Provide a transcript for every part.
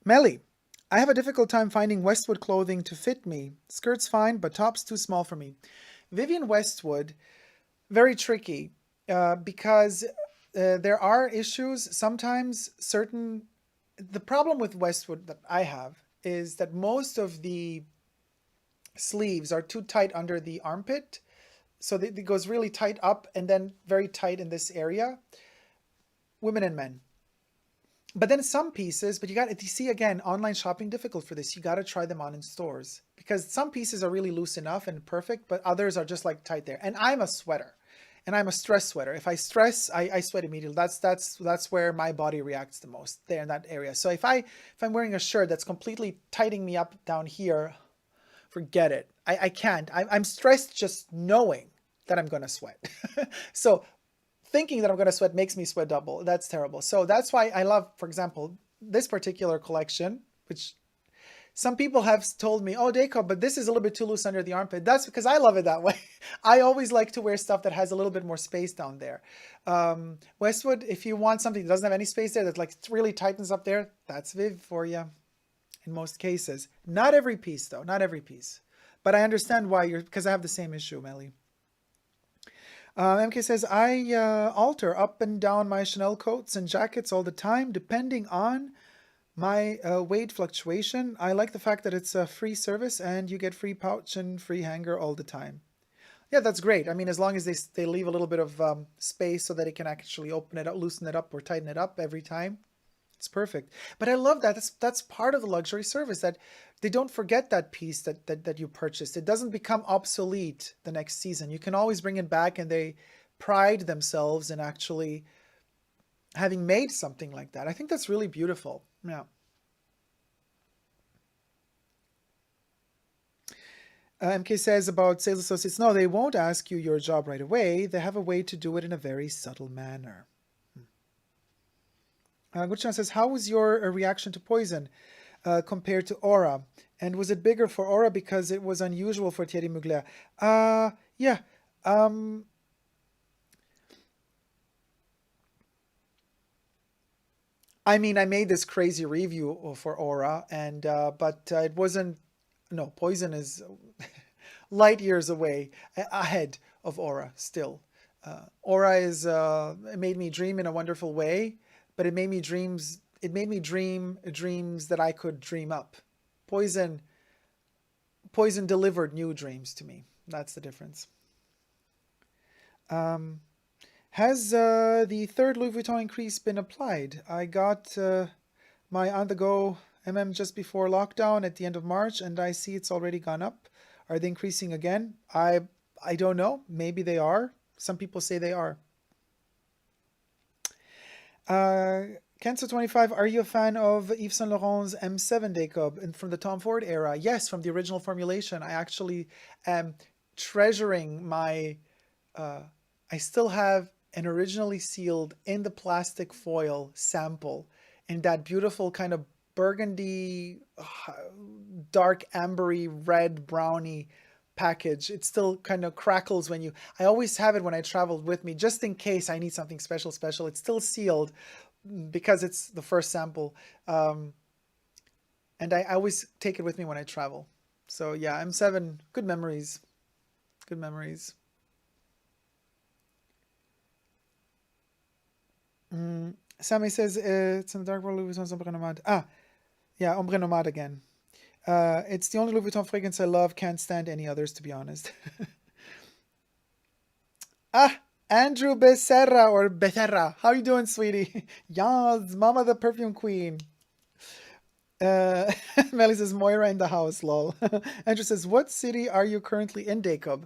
Melly, I have a difficult time finding Westwood clothing to fit me. Skirt's fine, but top's too small for me. Vivienne Westwood, very tricky because there are issues. Sometimes the problem with Westwood that I have is that most of the sleeves are too tight under the armpit. So it goes really tight up and then very tight in this area, women and men. But then some pieces, but you see again, online shopping difficult for this. You got to try them on in stores because some pieces are really loose enough and perfect, but others are just like tight there. And I'm a sweater and I'm a stress sweater. If I stress, I sweat immediately. That's where my body reacts the most, there in that area. So if I'm wearing a shirt that's completely tightening me up down here, forget it. I can't. I'm stressed just knowing that I'm going to sweat. So thinking that I'm going to sweat makes me sweat double. That's terrible. So that's why I love, for example, this particular collection, which some people have told me, oh, Dacob, but this is a little bit too loose under the armpit. That's because I love it that way. I always like to wear stuff that has a little bit more space down there. Westwood, if you want something that doesn't have any space there, that like really tightens up there, that's Viv for you in most cases. Not every piece though, not every piece. But I understand why because I have the same issue, Melly. MK says, I alter up and down my Chanel coats and jackets all the time, depending on my weight fluctuation. I like the fact that it's a free service and you get free pouch and free hanger all the time. Yeah, that's great. I mean, as long as they leave a little bit of space so that it can actually open it up, loosen it up, or tighten it up every time. It's perfect. But I love that. That's part of the luxury service, that they don't forget that piece that you purchased. It doesn't become obsolete the next season. You can always bring it back, and they pride themselves in actually having made something like that. I think that's really beautiful. Yeah. MK says about sales associates, no, they won't ask you your job right away. They have a way to do it in a very subtle manner. Guccian says, how was your reaction to Poison compared to Aura? And was it bigger for Aura because it was unusual for Thierry Mugler? Yeah. I mean, I made this crazy review for Aura, and but it wasn't. No, Poison is light years away ahead of Aura still. Aura is it made me dream in a wonderful way, but it made me dreams. It made me dream dreams that I could dream up. Poison delivered new dreams to me. That's the difference. Has the third Louis Vuitton increase been applied? I got my on-the-go just before lockdown at the end of March, and I see it's already gone up. Are they increasing again? I don't know. Maybe they are. Some people say they are. Cancer25, are you a fan of Yves Saint Laurent's M7 Dacob and from the Tom Ford era? Yes, from the original formulation. I actually am treasuring my. I still have an originally sealed in the plastic foil sample in that beautiful kind of burgundy, dark ambery, red, browny package. It still kind of crackles when I always have it when I traveled with me, just in case I need something special. It's still sealed because it's the first sample. And I always take it with me when I travel. So yeah, M7, good memories. Good memories. Sammy says it's in the dark world, Louis Vuitton's Ombre Nomade. Yeah, Ombre Nomade again. It's the only Louis Vuitton fragrance I love. Can't stand any others, to be honest. Andrew Becerra or Becerra. How you doing, sweetie? Yes, Mama the perfume queen. Melly says Moira in the house, lol. Andrew says, what city are you currently in, Dacob?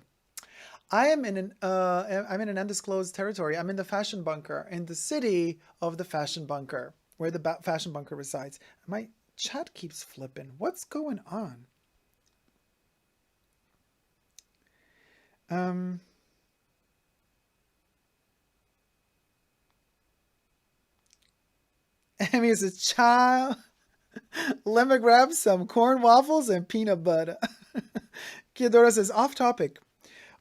I'm in an undisclosed territory. I'm in the fashion bunker, in the city of the fashion bunker, where the fashion bunker resides. My chat keeps flipping. What's going on? Emmy is a child. Let me grab some corn waffles and peanut butter. Kiadora says, off topic.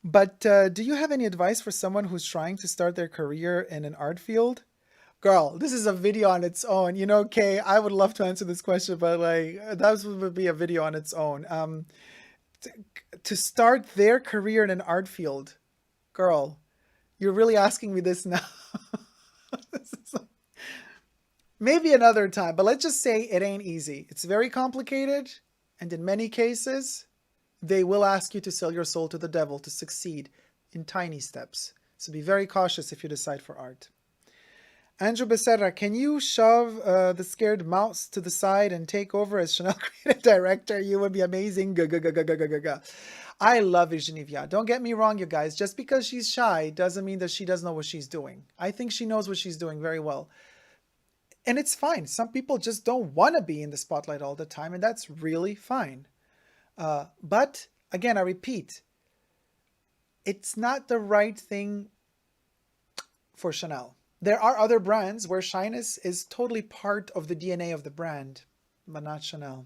But do you have any advice for someone who's trying to start their career in an art field? Girl, this is a video on its own. You know, Kay, I would love to answer this question, but like that would be a video on its own. To, to start their career in an art field, girl, you're really asking me this now. This is like- maybe another time, but let's just say it ain't easy. It's very complicated, and in many cases, they will ask you to sell your soul to the devil to succeed in tiny steps. So be very cautious if you decide for art. Andrew Becerra, can you shove the scared mouse to the side and take over as Chanel creative director? You would be amazing. I love Virginie Viard. Don't get me wrong, you guys. Just because she's shy doesn't mean that she doesn't know what she's doing. I think she knows what she's doing very well. And it's fine. Some people just don't want to be in the spotlight all the time, and that's really fine. But again, I repeat, it's not the right thing for Chanel. There are other brands where shyness is totally part of the DNA of the brand, but not Chanel.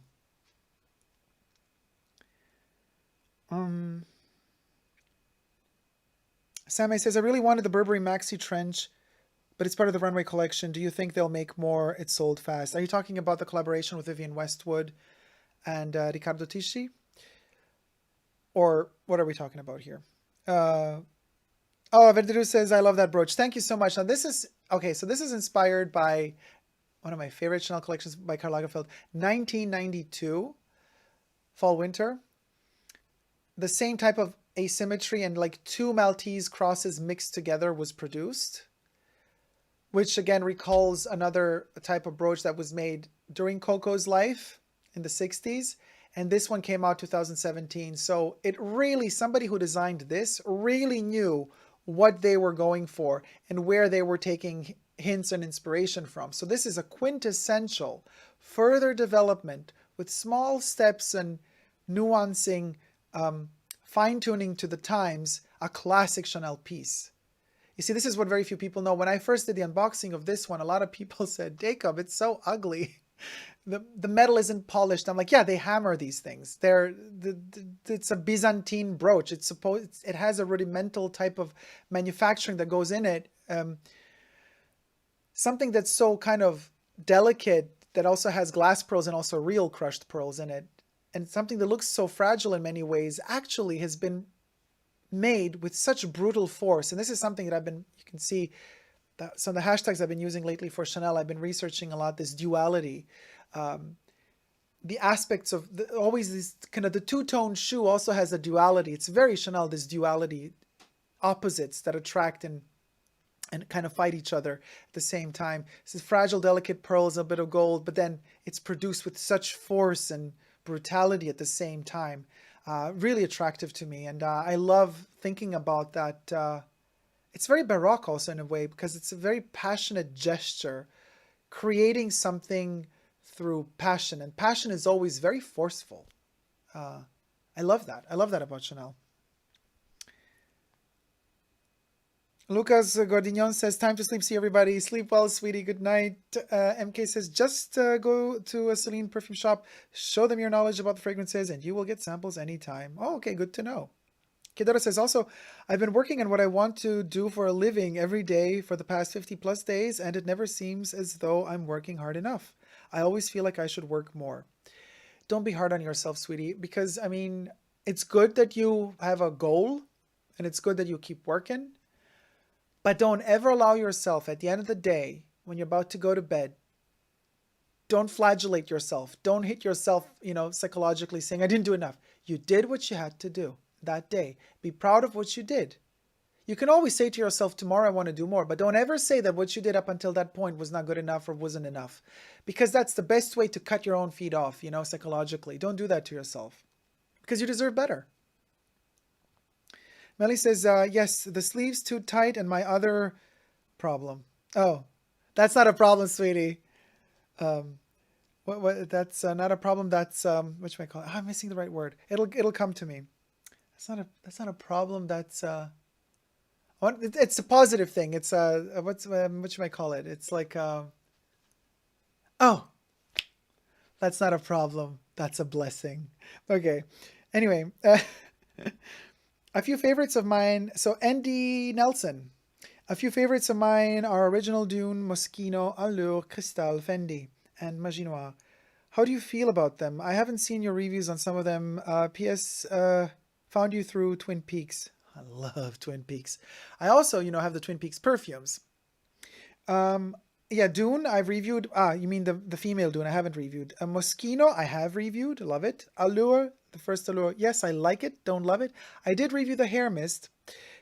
Sammy says, I really wanted the Burberry Maxi Trench, but it's part of the runway collection. Do you think they'll make more? It sold fast. Are you talking about the collaboration with Vivienne Westwood and Riccardo Tisci? Or what are we talking about here? Oh, Verderu says, I love that brooch. Thank you so much. Now this is, okay, so this is inspired by one of my favorite Chanel collections by Karl Lagerfeld, 1992, fall winter. The same type of asymmetry and like two Maltese crosses mixed together was produced, which again recalls another type of brooch that was made during Coco's life in the 60s. And this one came out 2017. So it really, somebody who designed this really knew what they were going for and where they were taking hints and inspiration from. So this is a quintessential further development with small steps and nuancing, fine-tuning to the times, a classic Chanel piece. You see, this is what very few people know. When I first did the unboxing of this one, a lot of people said, Dacob, it's so ugly. The metal isn't polished. I'm like, yeah, they hammer these things. It's a Byzantine brooch. It has a rudimental type of manufacturing that goes in it. Something that's so kind of delicate that also has glass pearls and also real crushed pearls in it. And something that looks so fragile in many ways actually has been made with such brutal force. And this is something that you can see that some of the hashtags I've been using lately for Chanel. I've been researching a lot this duality. The aspects of always this kind of the two-tone shoe also has a duality. It's very Chanel, this duality, opposites that attract and kind of fight each other at the same time. This is fragile, delicate pearls, a bit of gold, but then it's produced with such force and brutality at the same time. Really attractive to me, and I love thinking about that. It's very Baroque also in a way, because it's a very passionate gesture, creating something through passion, and passion is always very forceful. I love that. I love that about Chanel. Lucas Gordignon says, time to sleep. See everybody. Sleep well, sweetie. Good night. MK says, just go to a Celine perfume shop, show them your knowledge about the fragrances, and you will get samples anytime. Oh, okay. Good to know. Kidoro says also, I've been working on what I want to do for a living every day for the past 50 plus days, and it never seems as though I'm working hard enough. I always feel like I should work more. Don't be hard on yourself, sweetie, because, I mean, it's good that you have a goal, and it's good that you keep working, but don't ever allow yourself at the end of the day, when you're about to go to bed, don't flagellate yourself. Don't hit yourself, psychologically saying, I didn't do enough. You did what you had to do that day. Be proud of what you did. You can always say to yourself, tomorrow I want to do more, but don't ever say that what you did up until that point was not good enough or wasn't enough, because that's the best way to cut your own feet off, psychologically. Don't do that to yourself, because you deserve better. Melly says, yes, the sleeve's too tight and my other problem. Oh, that's not a problem, sweetie. That's not a problem. That's, what should I call it? I'm missing the right word. It'll come to me. That's not a problem. That's, it's a positive thing. It's, what should I call it? It's like, oh, that's not a problem. That's a blessing. Okay. Anyway, a few favorites of mine. So Andy Nelson. A few favorites of mine are Original Dune, Moschino, Allure, Cristal, Fendi, and Magie Noire. How do you feel about them? I haven't seen your reviews on some of them. P.S. Found you through Twin Peaks. I love Twin Peaks. I also, have the Twin Peaks perfumes. Um, yeah, Dune, I've reviewed. You mean the female Dune? I haven't reviewed. Moschino, I have reviewed. Love it. Allure, the first Allure. Yes, I like it. Don't love it. I did review the Hair Mist.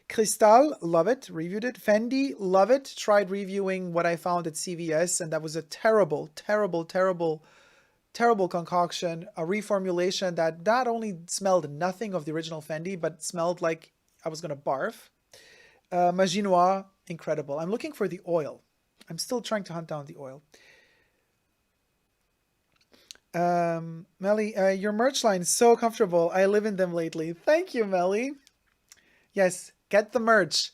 Cristal, love it. Reviewed it. Fendi, love it. Tried reviewing what I found at CVS, and that was a terrible, terrible, terrible, terrible concoction. A reformulation that not only smelled nothing of the original Fendi, but smelled like I was going to barf. Magie Noire, incredible. I'm looking for the oil. I'm still trying to hunt down the oil. Melly, your merch line is so comfortable. I live in them lately. Thank you, Melly. Yes, get the merch.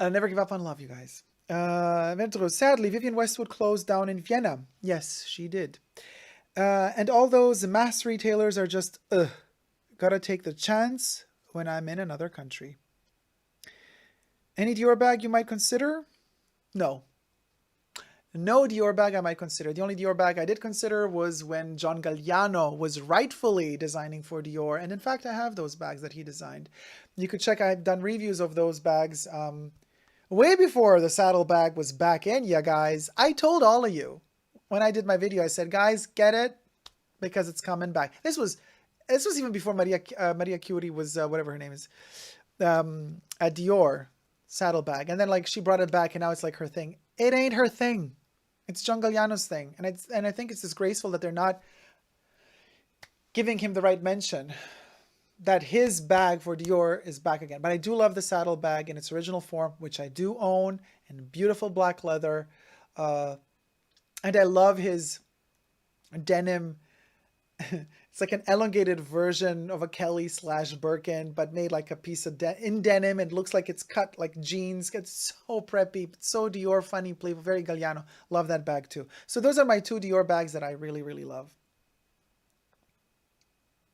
Never give up on love, you guys. Ventro, sadly, Vivienne Westwood closed down in Vienna. Yes, she did. And all those mass retailers are just, gotta take the chance when I'm in another country. Any Dior bag you might consider? No. No Dior bag I might consider. The only Dior bag I did consider was when John Galliano was rightfully designing for Dior. And in fact, I have those bags that he designed. You could check, I've done reviews of those bags way before the saddle bag was back in, you guys. I told all of you when I did my video, I said, guys, get it because it's coming back. This was even before Maria Curie was, whatever her name is, at Dior saddlebag. And then like she brought it back and now it's like her thing. It ain't her thing. It's John Galliano's thing. And I think it's disgraceful that they're not giving him the right mention that his bag for Dior is back again. But I do love the saddle bag in its original form, which I do own, in beautiful black leather. And I love his denim. It's like an elongated version of a Kelly / Birkin, but made like a piece of in denim. It looks like it's cut like jeans. It's so preppy, so Dior, funny, playful, very Galliano. Love that bag too. So those are my two Dior bags that I really, really love.